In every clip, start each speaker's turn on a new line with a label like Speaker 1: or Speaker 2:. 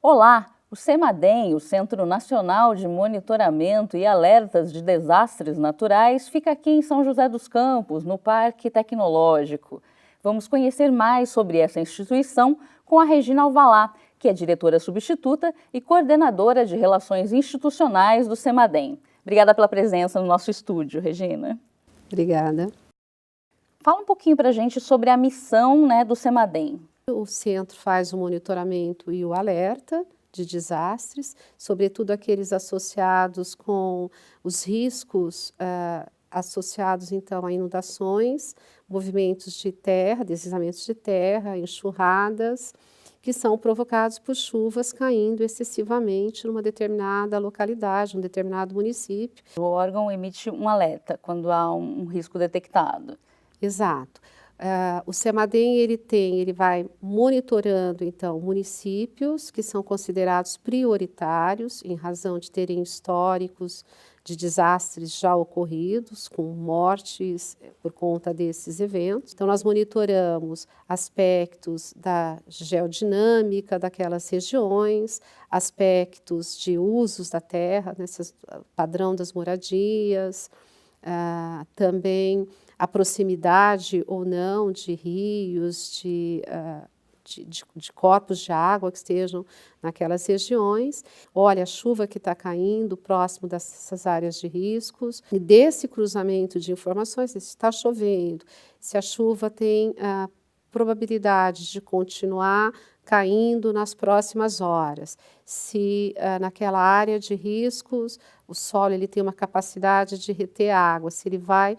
Speaker 1: Olá! O CEMADEM, o Centro Nacional de Monitoramento e Alertas de Desastres Naturais, fica aqui em São José dos Campos, no Parque Tecnológico. Vamos conhecer mais sobre essa instituição com a Regina Alvalá, que é diretora substituta e coordenadora de Relações Institucionais do CEMADEM. Obrigada pela presença no nosso estúdio, Regina.
Speaker 2: Obrigada.
Speaker 1: Fala um pouquinho para a gente sobre a missão do CEMADEM.
Speaker 2: O centro faz o monitoramento e o alerta de desastres, sobretudo aqueles associados com os riscos associados então a inundações, movimentos de terra, deslizamentos de terra, enxurradas, que são provocados por chuvas caindo excessivamente numa determinada localidade, um determinado município.
Speaker 1: O órgão emite um alerta quando há um risco detectado.
Speaker 2: Exato. O CEMADEM ele vai monitorando então municípios que são considerados prioritários em razão de terem históricos de desastres já ocorridos, com mortes por conta desses eventos. Então nós monitoramos aspectos da geodinâmica daquelas regiões, aspectos de usos da terra, padrão das moradias, também a proximidade ou não de rios, de corpos de água que estejam naquelas regiões. Olha, a chuva que está caindo próximo dessas áreas de riscos. E desse cruzamento de informações, se está chovendo, se a chuva tem a probabilidade de continuar caindo nas próximas horas, se naquela área de riscos o solo ele tem uma capacidade de reter água, se ele vai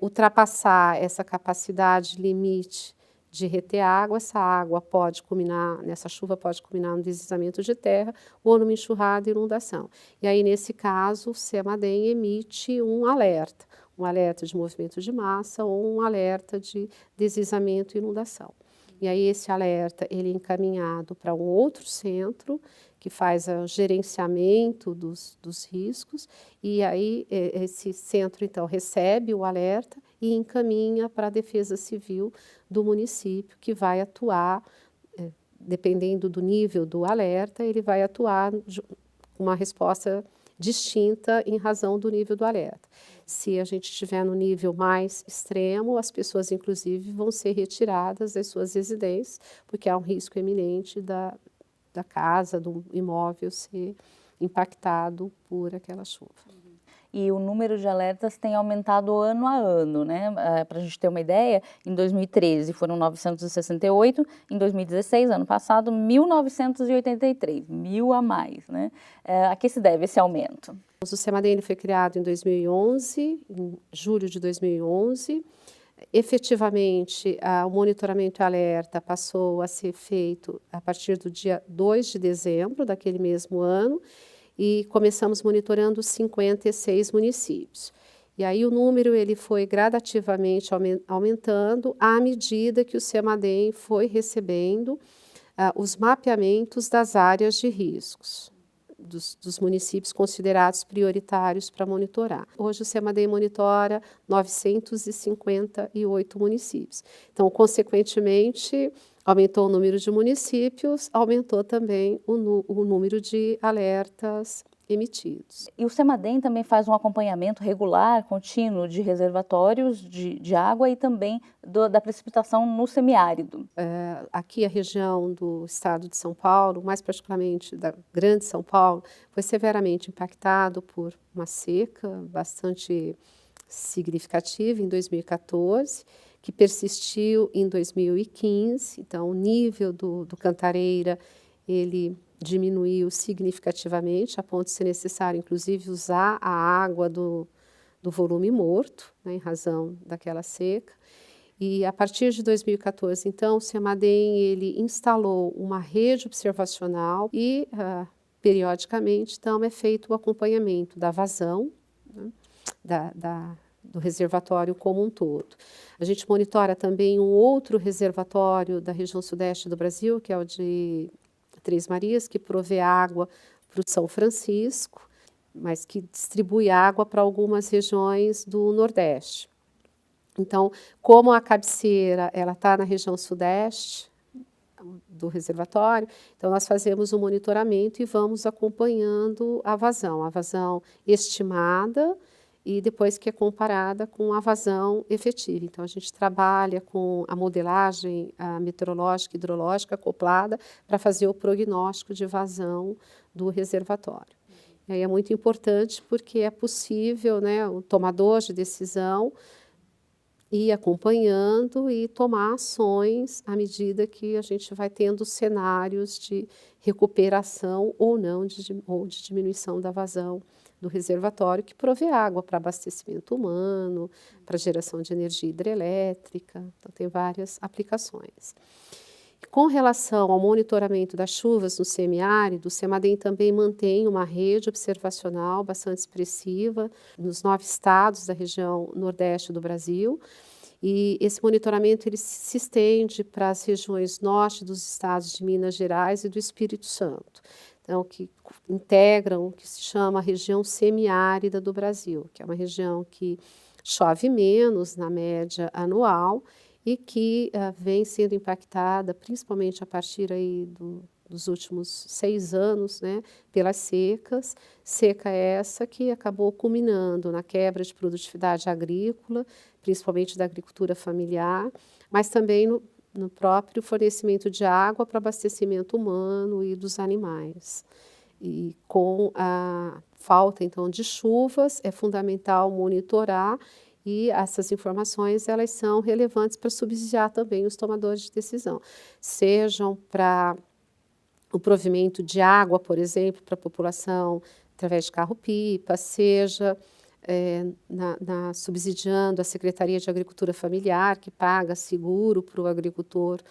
Speaker 2: ultrapassar essa capacidade limite de reter água, essa água pode culminar, nessa chuva pode culminar no deslizamento de terra ou numa enxurrada e inundação. E aí, nesse caso, o CEMADEM emite um alerta de movimento de massa ou um alerta de deslizamento e inundação. E aí esse alerta ele é encaminhado para um outro centro que faz o gerenciamento dos riscos, e aí esse centro então recebe o alerta e encaminha para a Defesa Civil do município, que vai atuar, dependendo do nível do alerta, ele vai atuar com uma resposta distinta em razão do nível do alerta. Se a gente estiver no nível mais extremo, as pessoas, inclusive, vão ser retiradas das suas residências, porque há um risco eminente da casa, do imóvel ser impactado por aquela chuva.
Speaker 1: E o número de alertas tem aumentado ano a ano, né? Para a gente ter uma ideia, em 2013 foram 968, em 2016, ano passado, 1.983, 1.000 a mais, né? A que se deve esse aumento?
Speaker 2: O CEMADEM foi criado em 2011, em julho de 2011. Efetivamente, o monitoramento e alerta passou a ser feito a partir do dia 2 de dezembro daquele mesmo ano, e começamos monitorando 56 municípios. E aí o número ele foi gradativamente aumentando à medida que o CEMADEM foi recebendo os mapeamentos das áreas de riscos dos municípios considerados prioritários para monitorar. Hoje o CEMADEM monitora 958 municípios. Então, consequentemente, aumentou o número de municípios, aumentou também o número de alertas emitidos.
Speaker 1: E o CEMADEM também faz um acompanhamento regular, contínuo, de reservatórios de água e também da precipitação no semiárido.
Speaker 2: Aqui a região do estado de São Paulo, mais particularmente da Grande São Paulo, foi severamente impactado por uma seca bastante significativa em 2014, que persistiu em 2015. Então o nível do Cantareira, ele diminuiu significativamente, a ponto de ser necessário, inclusive, usar a água do volume morto, né, em razão daquela seca. E a partir de 2014, então, o CEMADEM ele instalou uma rede observacional e, periodicamente, então, é feito o acompanhamento da vazão, né, do reservatório como um todo. A gente monitora também um outro reservatório da região sudeste do Brasil, que é o de Três Marias, que provê água para o São Francisco, mas que distribui água para algumas regiões do Nordeste. Então, como a cabeceira ela está na região sudeste, do reservatório. Então, nós fazemos o monitoramento e vamos acompanhando a vazão estimada e depois que é comparada com a vazão efetiva. Então, a gente trabalha com a modelagem meteorológica e hidrológica acoplada para fazer o prognóstico de vazão do reservatório. E aí é muito importante porque é possível, né, o tomador de decisão ir acompanhando e tomar ações à medida que a gente vai tendo cenários de recuperação ou não, ou de diminuição da vazão do reservatório, que provê água para abastecimento humano, para geração de energia hidrelétrica, então tem várias aplicações. Com relação ao monitoramento das chuvas no semiárido, o CEMADEM também mantém uma rede observacional bastante expressiva nos 9 estados da região nordeste do Brasil, e esse monitoramento ele se estende para as regiões norte dos estados de Minas Gerais e do Espírito Santo. Então, que integram o que se chama a região semiárida do Brasil, que é uma região que chove menos na média anual e que vem sendo impactada, principalmente a partir aí dos últimos 6 anos, né, pelas secas. Seca essa que acabou culminando na quebra de produtividade agrícola, principalmente da agricultura familiar, mas também no próprio fornecimento de água para abastecimento humano e dos animais. E com a falta, então, de chuvas, é fundamental monitorar e essas informações elas são relevantes para subsidiar também os tomadores de decisão, sejam para o provimento de água, por exemplo, para a população através de carro-pipa, seja subsidiando a Secretaria de Agricultura Familiar, que paga seguro para o agricultor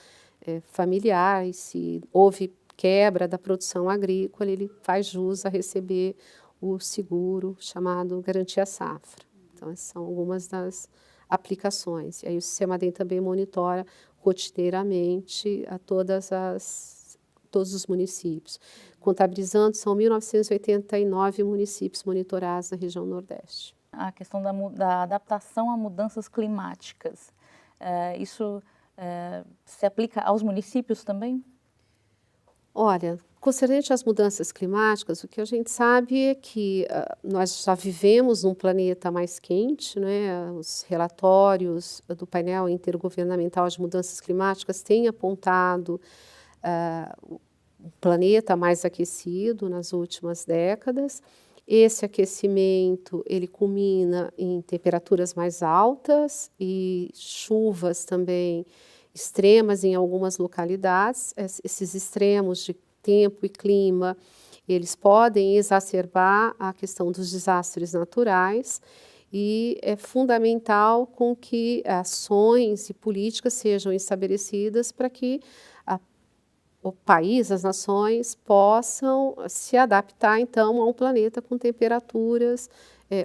Speaker 2: familiar, e se houve quebra da produção agrícola, ele faz jus a receber o seguro chamado Garantia Safra. Então, essas são algumas das aplicações. E aí o CEMADEM também monitora rotineiramente todos os municípios. Contabilizando, são 1.989 municípios monitorados na região Nordeste.
Speaker 1: A questão da adaptação a mudanças climáticas, isso se aplica aos municípios também?
Speaker 2: Olha, concernente às mudanças climáticas, o que a gente sabe é que nós já vivemos num planeta mais quente, né? Os relatórios do painel intergovernamental de mudanças climáticas têm apontado um planeta mais aquecido nas últimas décadas. Esse aquecimento, ele culmina em temperaturas mais altas e chuvas também extremas em algumas localidades. Esses extremos de tempo e clima, eles podem exacerbar a questão dos desastres naturais e é fundamental com que ações e políticas sejam estabelecidas para que o país, as nações, possam se adaptar, então, a um planeta com temperaturas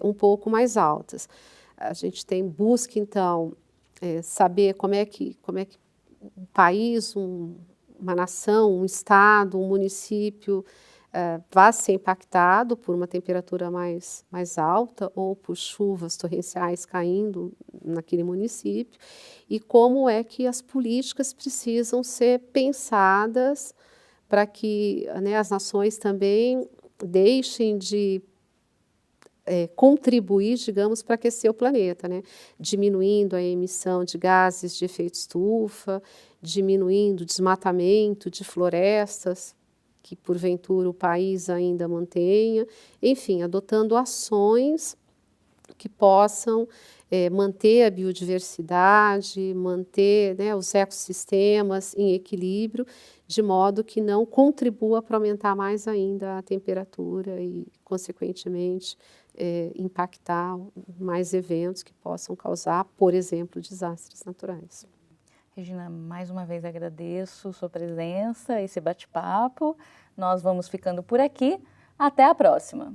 Speaker 2: um pouco mais altas. A gente busca, então, saber como é que um país, uma nação, um estado, um município vai ser impactado por uma temperatura mais alta ou por chuvas torrenciais caindo naquele município e como é que as políticas precisam ser pensadas para que, né, as nações também deixem de contribuir, digamos, para aquecer o planeta, né? Diminuindo a emissão de gases de efeito estufa, diminuindo o desmatamento de florestas, que porventura o país ainda mantenha, enfim, adotando ações que possam manter a biodiversidade, manter, né, os ecossistemas em equilíbrio, de modo que não contribua para aumentar mais ainda a temperatura e, consequentemente, impactar mais eventos que possam causar, por exemplo, desastres naturais.
Speaker 1: Regina, mais uma vez agradeço sua presença, esse bate-papo. Nós vamos ficando por aqui. Até a próxima!